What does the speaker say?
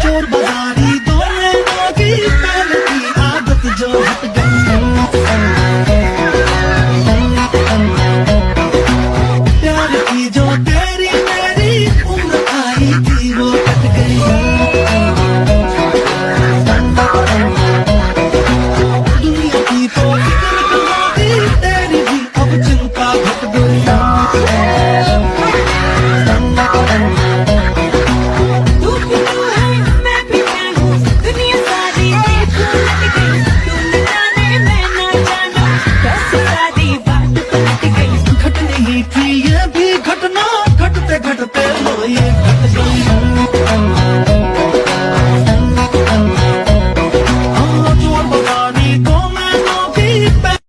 चोर बाजारी दोनों की पहले की आदत जो हट गई। प्यार की जो तेरी मेरी उम्र आई थी वो कट गई। दुनिया की तो फिक्र कहाँ थी तेरी भी अब चिंता घट गई।